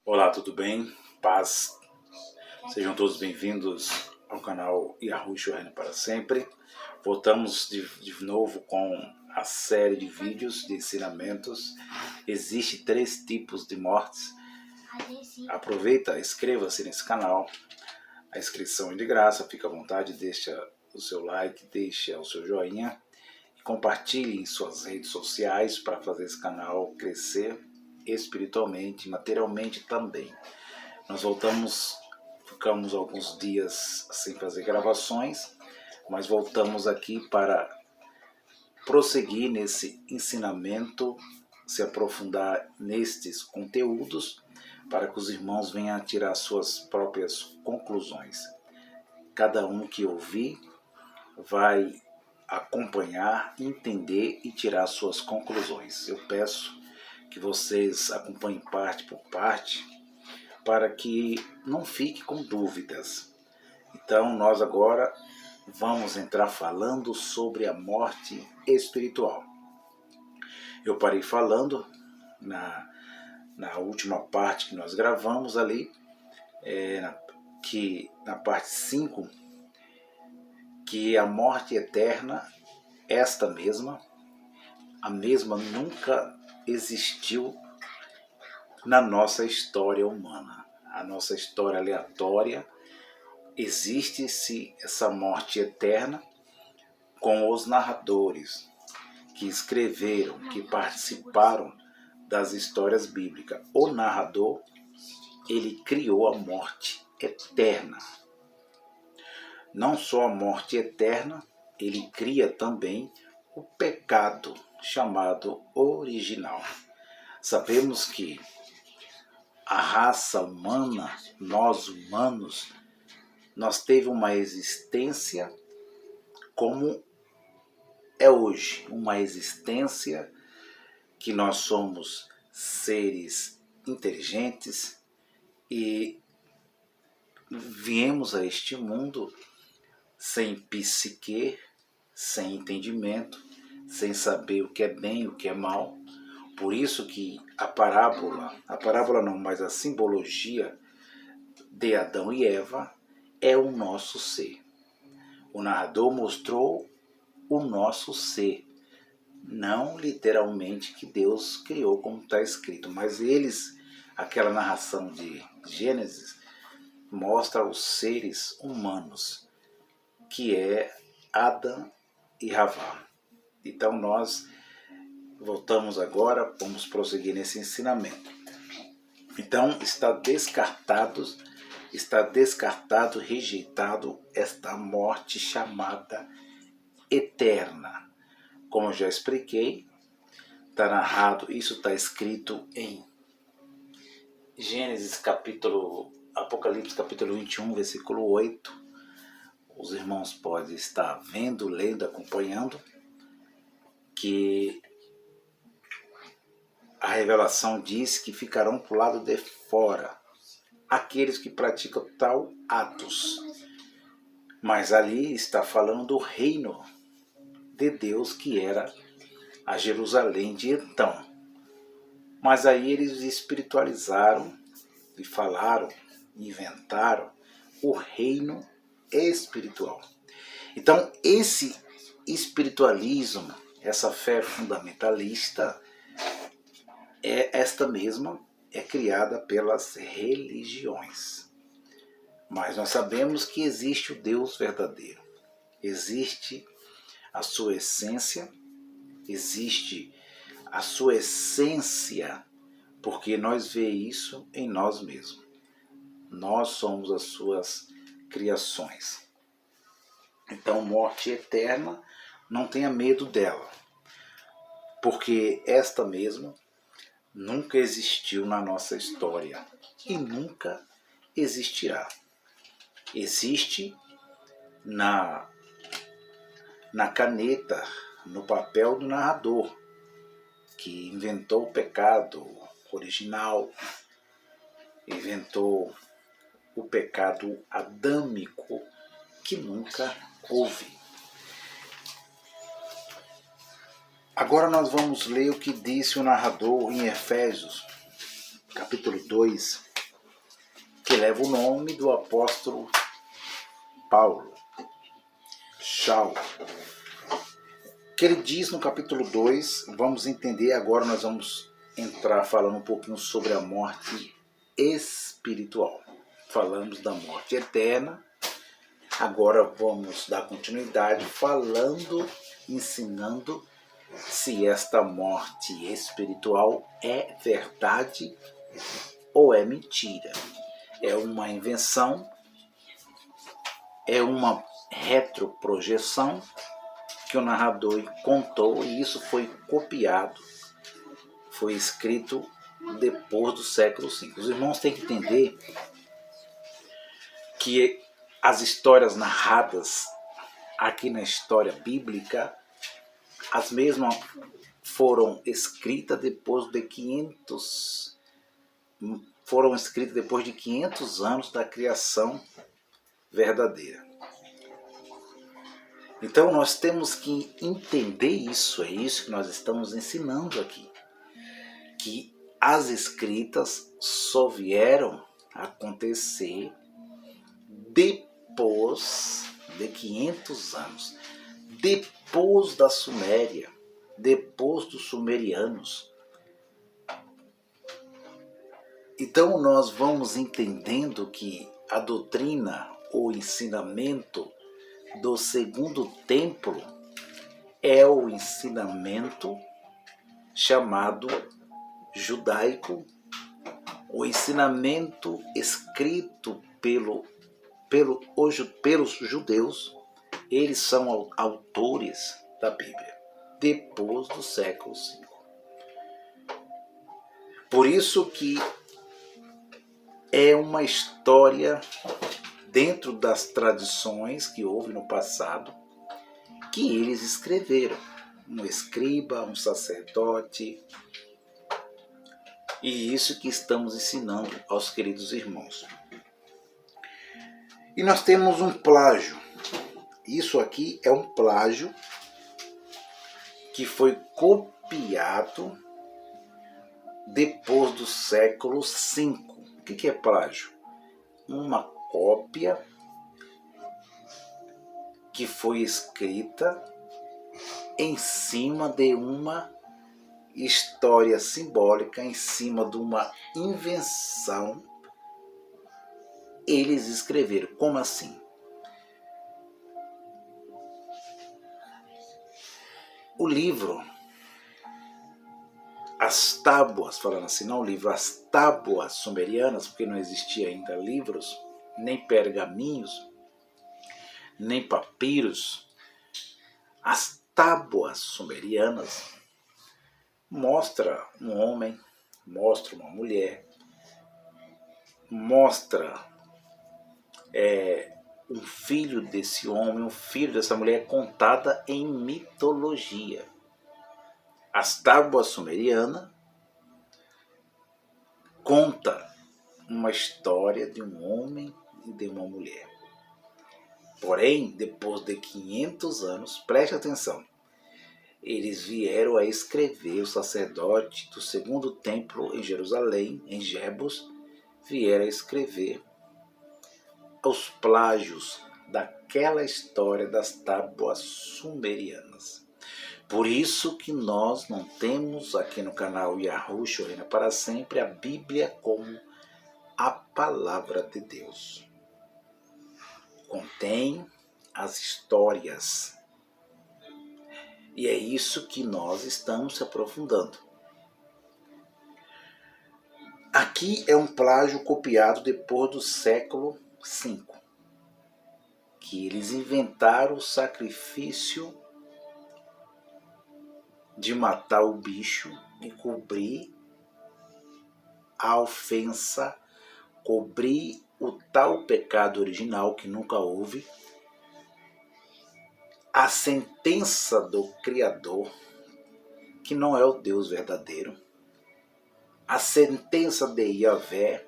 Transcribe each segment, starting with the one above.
Olá, tudo bem? Paz. Sejam todos bem-vindos ao canal Yahushua Reina para Sempre. Voltamos de novo com a série de vídeos de ensinamentos. Existem 3 tipos de mortes. Aproveita, inscreva-se nesse canal. A inscrição é de graça, fica à vontade, deixa o seu like, deixa o seu joinha. Compartilhe em suas redes sociais para fazer esse canal crescer espiritualmente, materialmente também. Nós ficamos alguns dias sem fazer gravações, mas voltamos aqui para prosseguir nesse ensinamento, se aprofundar nestes conteúdos, para que os irmãos venham a tirar suas próprias conclusões. Cada um que ouvir vai acompanhar, entender e tirar suas conclusões. Eu peço que vocês acompanhem parte por parte, para que não fique com dúvidas. Então, nós agora vamos entrar falando sobre a morte espiritual. Eu parei falando na última parte que nós gravamos ali, na parte 5, que a morte eterna, esta mesma, a mesma nunca existiu na nossa história humana. A nossa história aleatória, existe-se essa morte eterna com os narradores que escreveram, que participaram das histórias bíblicas. O narrador, ele criou a morte eterna. Não só a morte eterna, ele cria também o pecado chamado original. Sabemos que a raça humana, nós humanos, nós teve uma existência como é hoje, uma existência que nós somos seres inteligentes e viemos a este mundo sem psique, sem entendimento, sem saber o que é bem e o que é mal. Por isso que a parábola não, mas a simbologia de Adão e Eva é o nosso ser. O narrador mostrou o nosso ser, não literalmente que Deus criou como está escrito, mas aquela narração de Gênesis, mostra os seres humanos, que é Adão e Havá. Então nós voltamos agora, vamos prosseguir nesse ensinamento. Então está descartado, rejeitado esta morte chamada eterna. Como eu já expliquei, está narrado, isso está escrito em Apocalipse capítulo 21, versículo 8. Os irmãos podem estar vendo, lendo, acompanhando, que a revelação diz que ficarão para o lado de fora aqueles que praticam tal atos. Mas ali está falando do reino de Deus, que era a Jerusalém de então. Mas aí eles espiritualizaram e falaram, inventaram o reino espiritual. Então esse espiritualismo, essa fé fundamentalista, esta mesma é criada pelas religiões. Mas nós sabemos que existe o Deus verdadeiro. Existe a sua essência, porque nós vemos isso em nós mesmos. Nós somos as suas criações. Então, morte eterna, não tenha medo dela, porque esta mesma nunca existiu na nossa história e nunca existirá. Existe na caneta, no papel do narrador, que inventou o pecado original, inventou o pecado adâmico que nunca houve. Agora nós vamos ler o que disse o narrador em Efésios, capítulo 2, que leva o nome do apóstolo Paulo, Shaul, que ele diz no capítulo 2, vamos entender agora, nós vamos entrar falando um pouquinho sobre a morte espiritual. Falamos da morte eterna, agora vamos dar continuidade falando, ensinando se esta morte espiritual é verdade ou é mentira. É uma invenção, é uma retroprojeção que o narrador contou, e isso foi copiado, foi escrito depois do século V. Os irmãos têm que entender que as histórias narradas aqui na história bíblica, as mesmas foram escritas depois de 500 anos da criação verdadeira. Então nós temos que entender isso, é isso que nós estamos ensinando aqui. Que as escritas só vieram acontecer depois de 500 anos, depois da Suméria, depois dos sumerianos. Então nós vamos entendendo que a doutrina ou ensinamento do segundo templo é o ensinamento chamado judaico, o ensinamento escrito pelos judeus. Eles são autores da Bíblia, depois do século V. Por isso que é uma história dentro das tradições que houve no passado, que eles escreveram. Um escriba, um sacerdote. E isso que estamos ensinando aos queridos irmãos. E nós temos um plágio. Isso aqui é um plágio que foi copiado depois do século V. O que é plágio? Uma cópia que foi escrita em cima de uma história simbólica, em cima de uma invenção. Eles escreveram. Como assim? O livro, as tábuas, falando assim, não o livro, as tábuas sumerianas, porque não existia ainda livros, nem pergaminhos, nem papiros. As tábuas sumerianas mostra um homem, mostra uma mulher, mostra um filho desse homem, um filho dessa mulher, contada em mitologia. As tábuas sumerianas conta uma história de um homem e de uma mulher. Porém, depois de 500 anos, preste atenção, eles vieram a escrever, o sacerdote do segundo templo em Jerusalém, em Jebus, vieram a escrever os plágios daquela história das tábuas sumerianas. Por isso que nós não temos aqui no canal Yahushua Reina para Sempre a Bíblia como a Palavra de Deus. Contém as histórias. E é isso que nós estamos se aprofundando. Aqui é um plágio copiado depois do século V, que eles inventaram o sacrifício de matar o bicho e cobrir a ofensa, cobrir o tal pecado original que nunca houve, a sentença do Criador, que não é o Deus verdadeiro. A sentença de Yahvé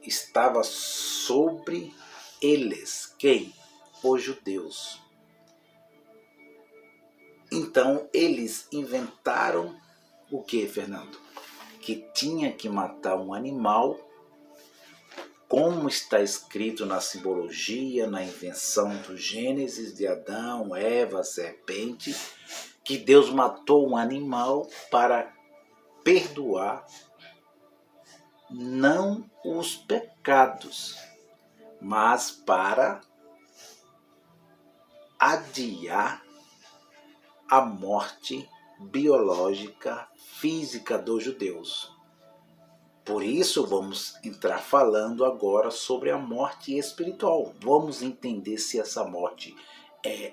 estava sobre eles. Quem? Os judeus. Então eles inventaram o que, Fernando? Que tinha que matar um animal como está escrito na simbologia, na invenção do Gênesis de Adão, Eva, serpente, que Deus matou um animal para perdoar não os pecados, mas para adiar a morte biológica, física dos judeus. Por isso vamos entrar falando agora sobre a morte espiritual. Vamos entender se essa morte é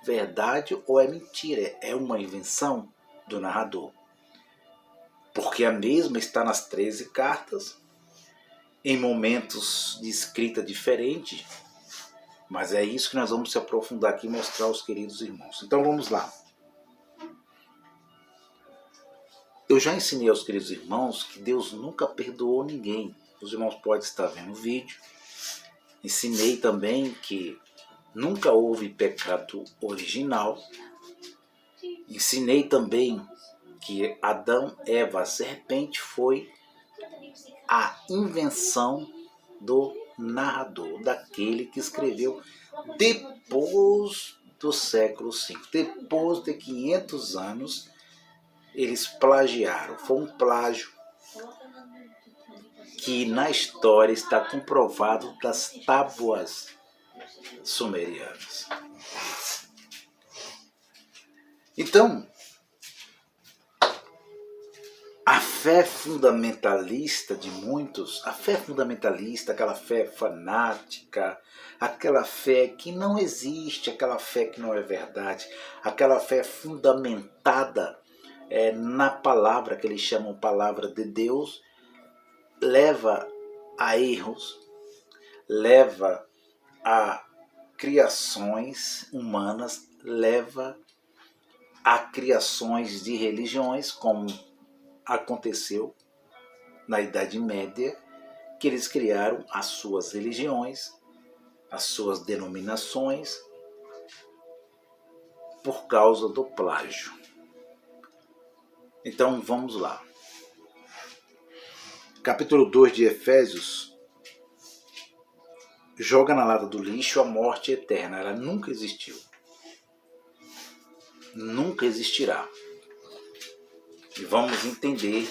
verdade ou é mentira, é uma invenção do narrador. Porque a mesma está nas 13 cartas, em momentos de escrita diferente, mas é isso que nós vamos se aprofundar aqui e mostrar aos queridos irmãos. Então vamos lá. Eu já ensinei aos queridos irmãos que Deus nunca perdoou ninguém. Os irmãos podem estar vendo o vídeo. Ensinei também que nunca houve pecado original. Ensinei também que Adão, Eva, a serpente foi a invenção do narrador, daquele que escreveu depois do século V. Depois de 500 anos, eles plagiaram. Foi um plágio que na história está comprovado das tábuas sumerianas. Então, a fé fundamentalista de muitos, a fé fundamentalista, aquela fé fanática, aquela fé que não existe, aquela fé que não é verdade, aquela fé fundamentada na palavra, que eles chamam palavra de Deus, leva a erros, leva a criações humanas, leva a criações de religiões, como aconteceu na Idade Média, que eles criaram as suas religiões, as suas denominações, por causa do plágio. Então vamos lá. Capítulo 2 de Efésios joga na lata do lixo a morte eterna. Ela nunca existiu. Nunca existirá. E vamos entender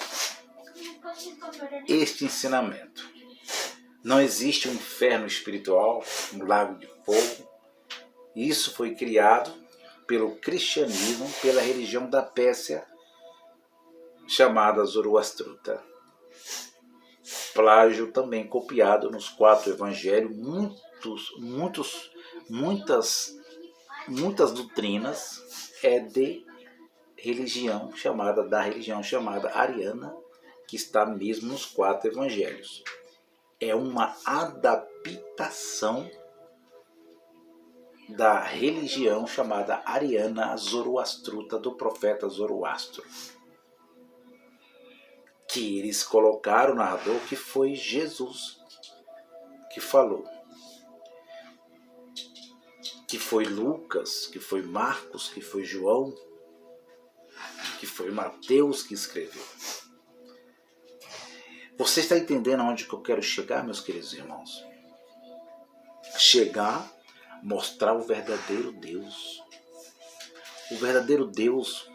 este ensinamento. Não existe um inferno espiritual, um lago de fogo. Isso foi criado pelo cristianismo, pela religião da Pérsia, chamada Zoroastruta. Plágio também copiado nos 4 evangelhos, muitas doutrinas de religião chamada ariana, que está mesmo nos 4 evangelhos. É uma adaptação da religião chamada ariana Zoroastruta, do profeta Zoroastro, que eles colocaram o narrador, que foi Jesus que falou, que foi Lucas, que foi Marcos, que foi João, que foi Mateus que escreveu. Você está entendendo aonde que eu quero chegar, meus queridos irmãos? Chegar, mostrar o verdadeiro Deus. O verdadeiro Deus,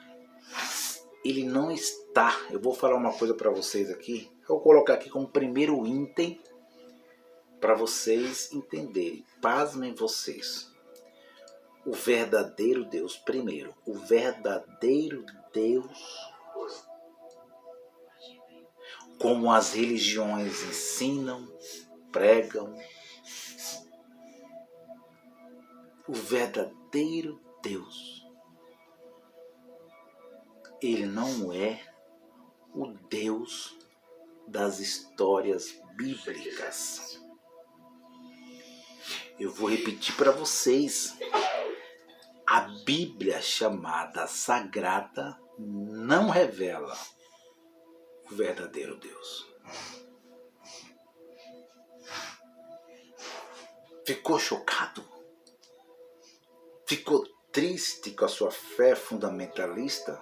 ele não está... Eu vou falar uma coisa para vocês aqui. Eu vou colocar aqui como primeiro item para vocês entenderem. Pasmem vocês. O verdadeiro Deus, primeiro. O verdadeiro Deus, como as religiões ensinam, pregam. O verdadeiro Deus, ele não é o Deus das histórias bíblicas. Eu vou repetir para vocês. A Bíblia chamada Sagrada não revela o verdadeiro Deus. Ficou chocado? Ficou triste com a sua fé fundamentalista?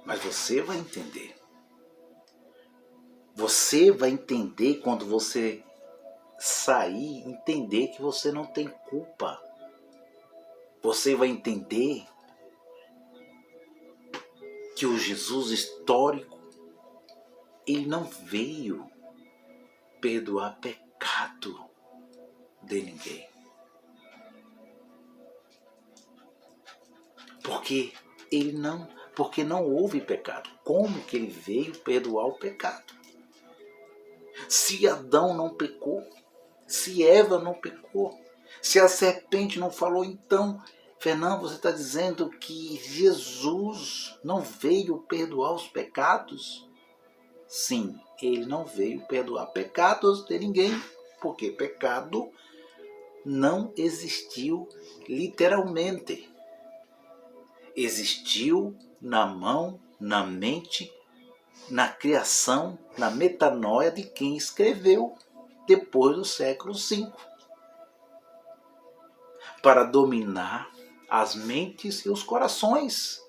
Mas você vai entender. Você vai entender quando você sair, entender que você não tem culpa. Você vai entender que o Jesus histórico, ele não veio perdoar pecado de ninguém. Porque não houve pecado. Como que ele veio perdoar o pecado? Se Adão não pecou, se Eva não pecou, se a serpente não falou, então, Fernando, você está dizendo que Jesus não veio perdoar os pecados? Sim, ele não veio perdoar pecados de ninguém, porque pecado não existiu literalmente. Existiu na mão, na mente, na criação, na metanoia de quem escreveu depois do século V, para dominar as mentes e os corações.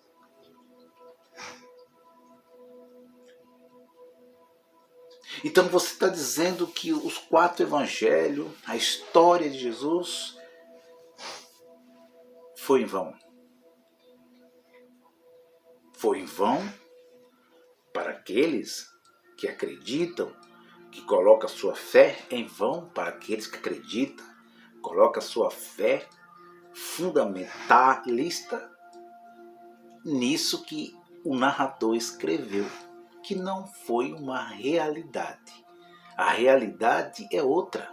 Então você está dizendo que os 4 evangelhos, a história de Jesus, foi em vão. Foi em vão para aqueles que acreditam, que colocam sua fé em vão para aqueles que acreditam, colocam sua fé fundamentalista nisso que o narrador escreveu, que não foi uma realidade. A realidade é outra.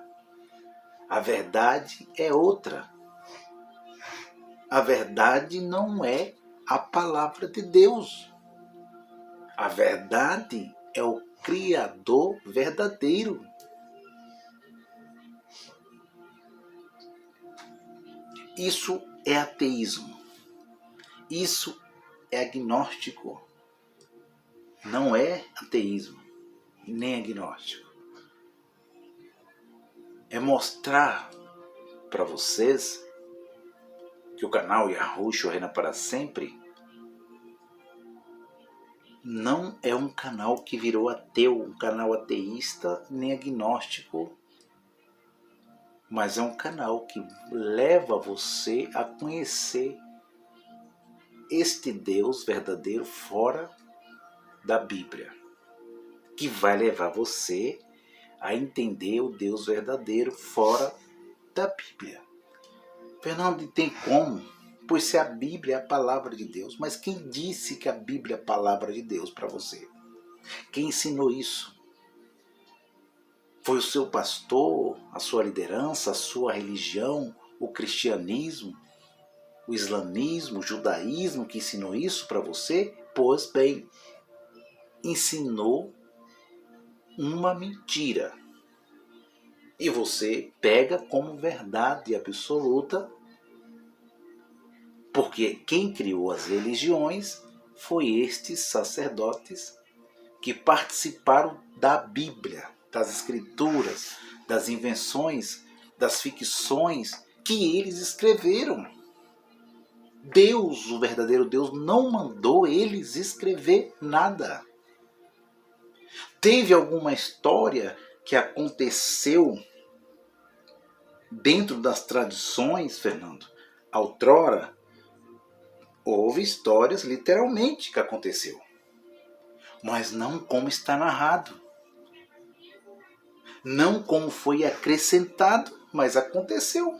A verdade é outra. A verdade não é a palavra de Deus. A verdade é o Criador verdadeiro. Isso é ateísmo. Isso é agnóstico. Não é ateísmo, nem agnóstico. É mostrar para vocês que o canal Yahushua Reina para Sempre não é um canal que virou ateu, um canal ateísta, nem agnóstico, mas é um canal que leva você a conhecer este Deus verdadeiro fora da Bíblia, que vai levar você a entender o Deus verdadeiro fora da Bíblia. Fernando, tem como? Pois se a Bíblia é a palavra de Deus, mas quem disse que a Bíblia é a palavra de Deus para você? Quem ensinou isso? Foi o seu pastor, a sua liderança, a sua religião, o cristianismo, o islamismo, o judaísmo que ensinou isso para você? Pois bem, ensinou uma mentira. E você pega como verdade absoluta, porque quem criou as religiões foi estes sacerdotes que participaram da Bíblia, das escrituras, das invenções, das ficções que eles escreveram. Deus, o verdadeiro Deus, não mandou eles escrever nada. Teve alguma história que aconteceu dentro das tradições, Fernando? Outrora, houve histórias literalmente que aconteceu, mas não como está narrado. Não como foi acrescentado, mas aconteceu.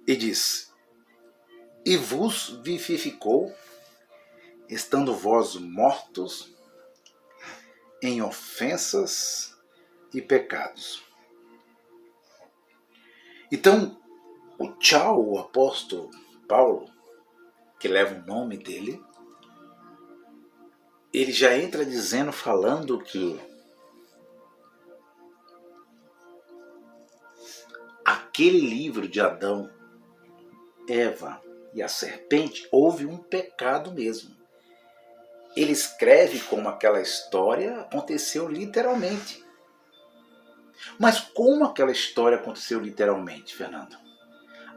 E diz: e vos vivificou, estando vós mortos em ofensas e pecados. Então, o apóstolo Paulo, que leva o nome dele, ele já entra dizendo, falando que aquele livro de Adão, Eva e a serpente, houve um pecado mesmo. Ele escreve como aquela história aconteceu literalmente. Mas como aquela história aconteceu literalmente, Fernando?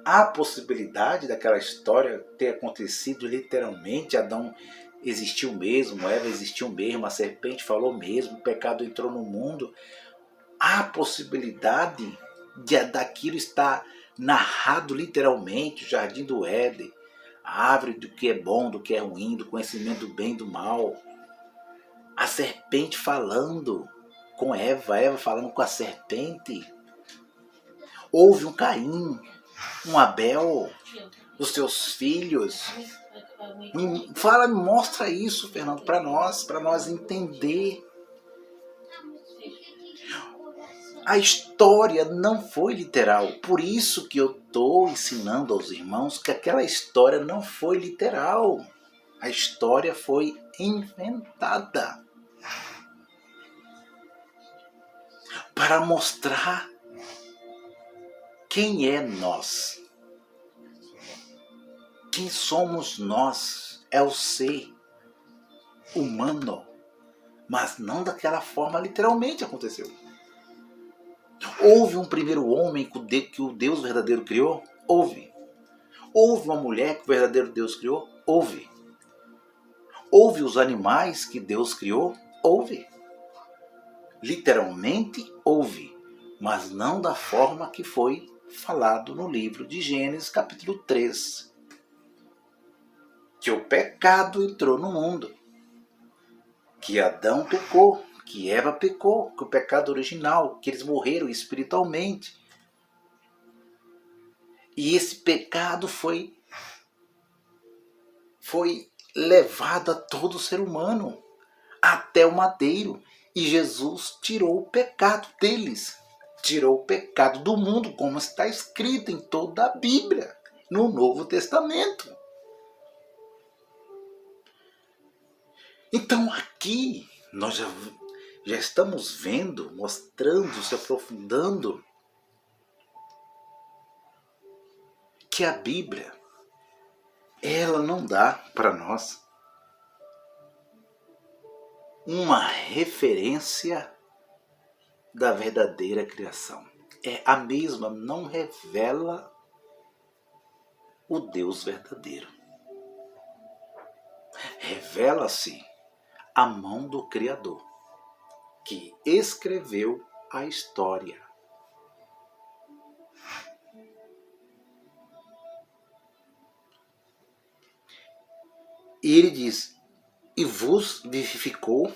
há possibilidade daquela história ter acontecido literalmente. Adão existiu mesmo, Eva existiu mesmo, a serpente falou mesmo, o pecado entrou no mundo. Há possibilidade daquilo estar narrado literalmente, o jardim do Éden, a árvore do que é bom, do que é ruim, do conhecimento do bem e do mal. A serpente falando com Eva, Eva falando com a serpente. Houve um Caim, um Abel, os seus filhos. Fala, mostra isso, Fernando, para nós entender. A história não foi literal. Por isso que eu estou ensinando aos irmãos que aquela história não foi literal. A história foi inventada para mostrar quem é nós. Quem somos nós é o ser humano, mas não daquela forma literalmente aconteceu. Houve um primeiro homem que o Deus verdadeiro criou? Houve. Houve uma mulher que o verdadeiro Deus criou? Houve. Houve os animais que Deus criou? Houve. Literalmente houve, mas não da forma que foi falado no livro de Gênesis capítulo 3. Que o pecado entrou no mundo, que Adão pecou, que Eva pecou, que o pecado original, que eles morreram espiritualmente. E esse pecado foi levado a todo ser humano, até o madeiro. E Jesus tirou o pecado deles, tirou o pecado do mundo, como está escrito em toda a Bíblia, no Novo Testamento. Então aqui nós já estamos vendo, mostrando, se aprofundando que a Bíblia, ela não dá para nós uma referência da verdadeira criação. A mesma não revela o Deus verdadeiro. Revela-se a mão do Criador, que escreveu a história. E ele diz, e vos vivificou,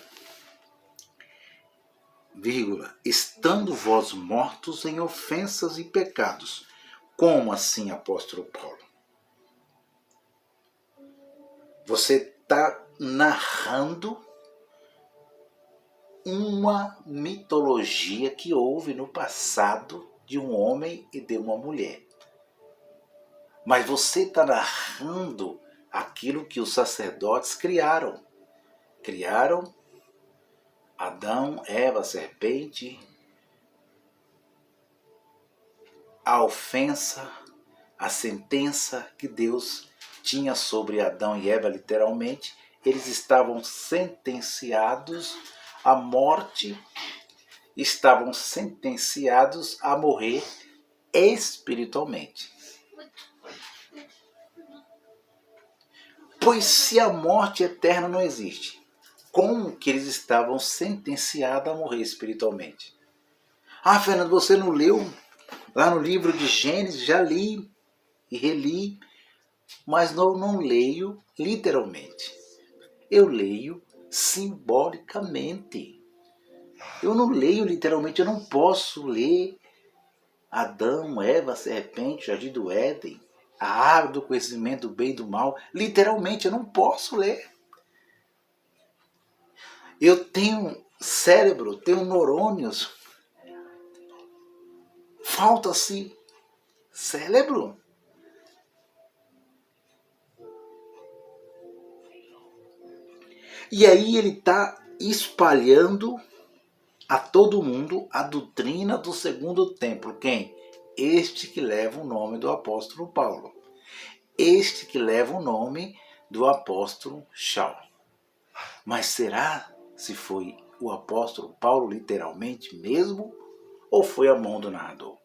estando vós mortos em ofensas e pecados. Como assim, apóstolo Paulo? Você está narrando uma mitologia que houve no passado de um homem e de uma mulher. Mas você está narrando aquilo que os sacerdotes criaram. Criaram Adão, Eva, a serpente, a ofensa, a sentença que Deus tinha sobre Adão e Eva, literalmente. Eles estavam sentenciados à morte, estavam sentenciados a morrer espiritualmente. Pois se a morte eterna não existe, como que eles estavam sentenciados a morrer espiritualmente? Ah, Fernando, você não leu lá no livro de Gênesis? Já li e reli, mas não leio literalmente. Eu leio simbolicamente. Eu não leio literalmente, eu não posso ler Adão, Eva, serpente, jardim do Éden, a árvore do conhecimento do bem e do mal. Literalmente, eu não posso ler. Eu tenho cérebro, tenho neurônios. Falta-se cérebro. E aí ele está espalhando a todo mundo a doutrina do segundo templo. Quem? Este que leva o nome do apóstolo Paulo. Este que leva o nome do apóstolo Shaul. Mas será se foi o apóstolo Paulo literalmente mesmo? Ou foi a mão do narrador?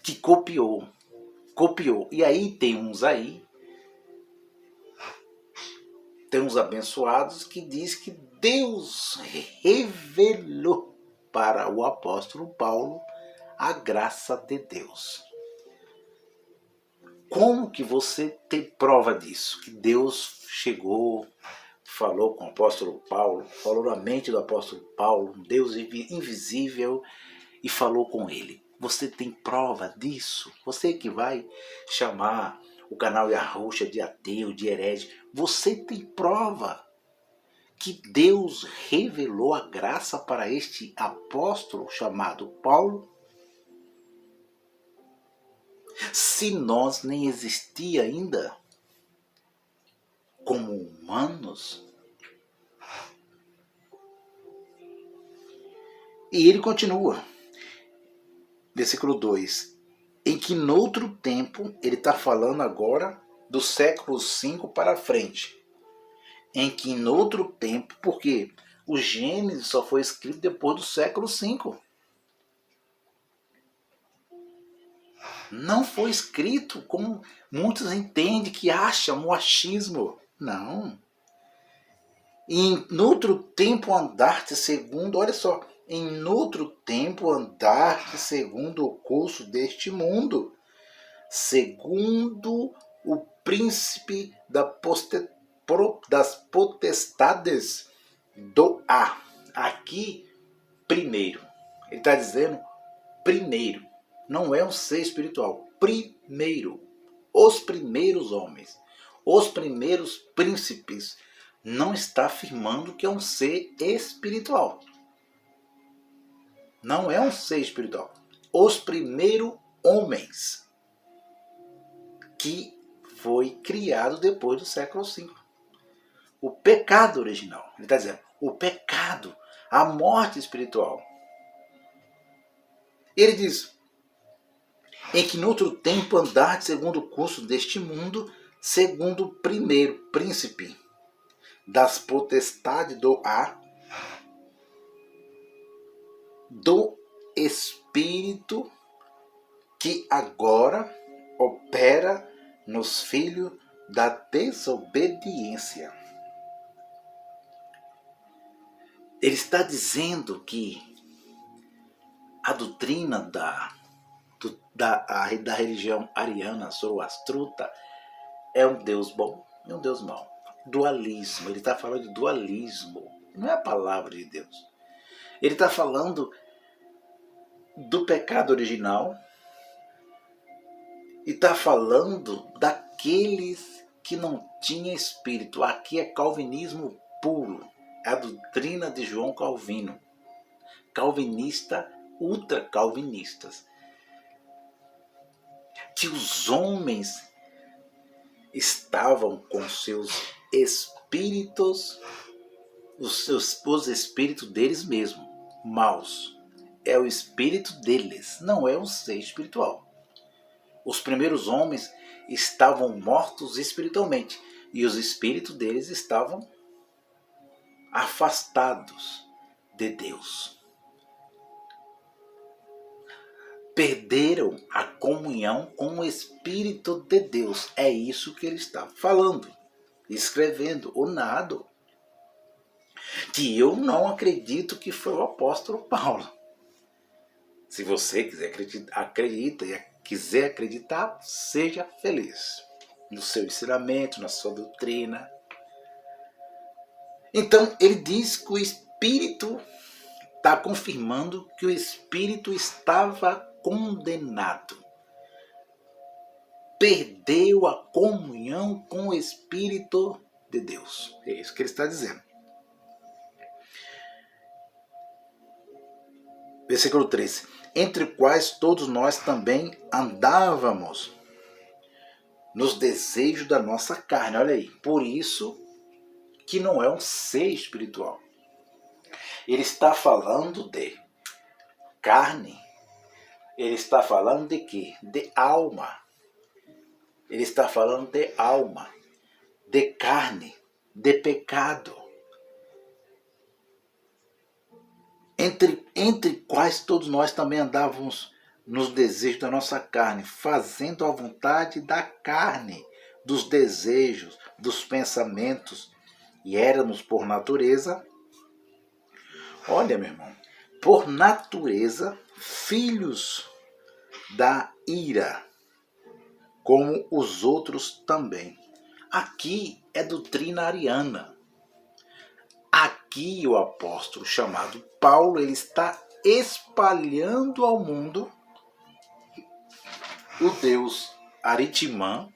que copiou. E aí tem uns abençoados que diz que Deus revelou para o apóstolo Paulo a graça de Deus. Como que você tem prova disso? Que Deus chegou, falou com o apóstolo Paulo, falou na mente do apóstolo Paulo, um Deus invisível, e falou com ele. Você tem prova disso? Você que vai chamar o canal Yahusha de ateu, de herege, você tem prova que Deus revelou a graça para este apóstolo chamado Paulo? Se nós nem existia ainda como humanos? E ele continua, versículo 2, em que noutro tempo, ele está falando agora do século 5 para frente, em que noutro tempo, porque o Gênesis só foi escrito depois do século 5. Não foi escrito como muitos entendem, que acham o achismo. Não. Em noutro tempo andaste segundo, olha só, em noutro tempo andaste segundo o curso deste mundo, segundo o príncipe das potestades do ar. Aqui, primeiro. Ele está dizendo primeiro. Não é um ser espiritual. Primeiro. Os primeiros homens. Os primeiros príncipes. Não está afirmando que é um ser espiritual. Não é um ser espiritual. Os primeiros homens. Que foi criado depois do século V. O pecado original. Ele está dizendo, o pecado, a morte espiritual. Ele diz, em que noutro tempo andaste segundo o curso deste mundo, segundo o primeiro príncipe das potestades do ar, do espírito que agora opera nos filhos da desobediência. Ele está dizendo que a doutrina da religião ariana, zoroastruta, é um Deus bom e um Deus mau. Dualismo, ele está falando de dualismo, não é a palavra de Deus. Ele está falando do pecado original e está falando daqueles que não tinham espírito. Aqui é calvinismo puro, é a doutrina de João Calvino, calvinista, ultra calvinistas, que os homens estavam com seus espíritos, os espíritos deles mesmos, maus. É o espírito deles, não é um ser espiritual. Os primeiros homens estavam mortos espiritualmente e os espíritos deles estavam afastados de Deus. Perderam a comunhão com o Espírito de Deus. É isso que ele está falando, escrevendo, o nado. Que eu não acredito que foi o apóstolo Paulo. Se você quiser acredita e quiser acreditar, seja feliz no seu ensinamento, na sua doutrina. Então, ele diz que o Espírito está confirmando que o Espírito estava condenado. Perdeu a comunhão com o Espírito de Deus. É isso que ele está dizendo. Versículo 13. Entre quais todos nós também andávamos nos desejos da nossa carne. Olha aí. Por isso que não é um ser espiritual. Ele está falando de carne. Ele está falando de quê? De alma. Ele está falando de alma, de carne, de pecado. Entre quais todos nós também andávamos nos desejos da nossa carne, fazendo a vontade da carne, dos desejos, dos pensamentos, e éramos por natureza, olha, meu irmão, por natureza, filhos da ira, como os outros também. Aqui é doutrina ariana. Aqui o apóstolo chamado Paulo, ele está espalhando ao mundo o Deus Aritimã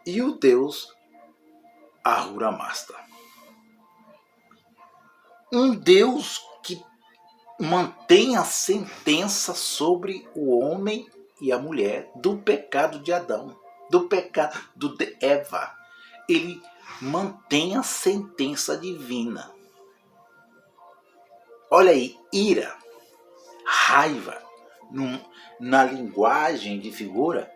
e o Deus Ahura Mazda. Um Deus que mantém a sentença sobre o homem e a mulher do pecado de Adão, do pecado de Eva. Ele mantém a sentença divina. Olha aí, ira, raiva. Na linguagem de figura,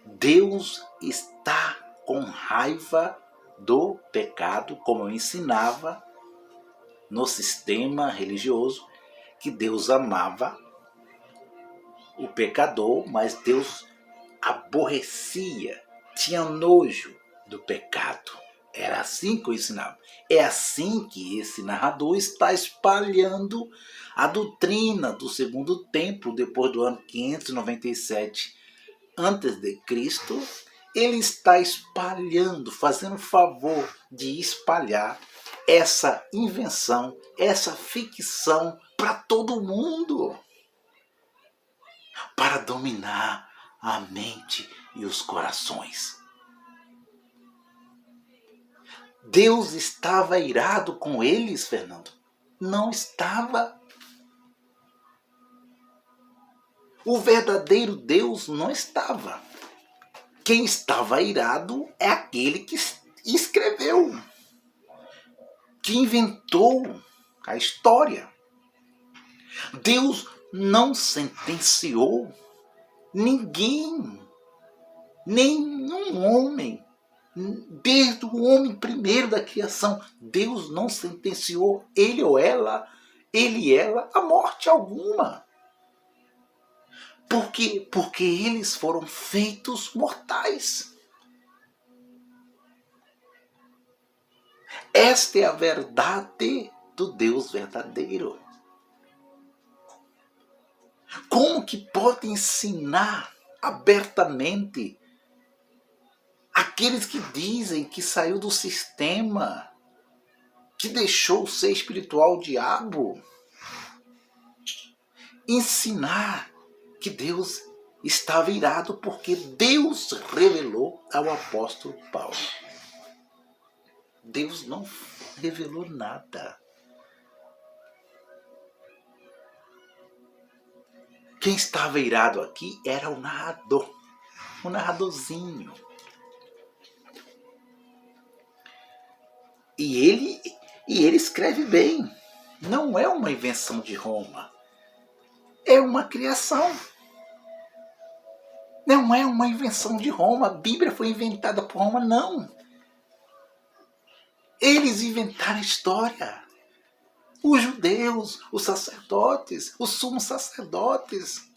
Deus está com raiva do pecado, como eu ensinava no sistema religioso, que Deus amava o pecador, mas Deus aborrecia, tinha nojo do pecado. Era assim que eu ensinava. É assim que esse narrador está espalhando a doutrina do segundo templo, depois do ano 597 a.C. Ele está espalhando, fazendo o favor de espalhar essa invenção, essa ficção para todo mundo, para dominar a mente e os corações. Deus estava irado com eles, Fernando? Não estava. O verdadeiro Deus não estava. Quem estava irado é aquele que escreveu, que inventou a história. Deus não sentenciou ninguém, nenhum homem. Desde o homem primeiro da criação, Deus não sentenciou ele ou ela, ele e ela, a morte alguma. Por quê? Porque eles foram feitos mortais. Esta é a verdade do Deus verdadeiro. Como que pode ensinar abertamente aqueles que dizem que saiu do sistema, que deixou o ser espiritual o diabo, ensinar que Deus estava irado porque Deus revelou ao apóstolo Paulo? Deus não revelou nada. Quem estava irado aqui era o narrador, o narradorzinho. E ele escreve bem. Não é uma invenção de Roma. É uma criação. Não é uma invenção de Roma. A Bíblia foi inventada por Roma, não. Eles inventaram a história. Os judeus, os sacerdotes, os sumos sacerdotes.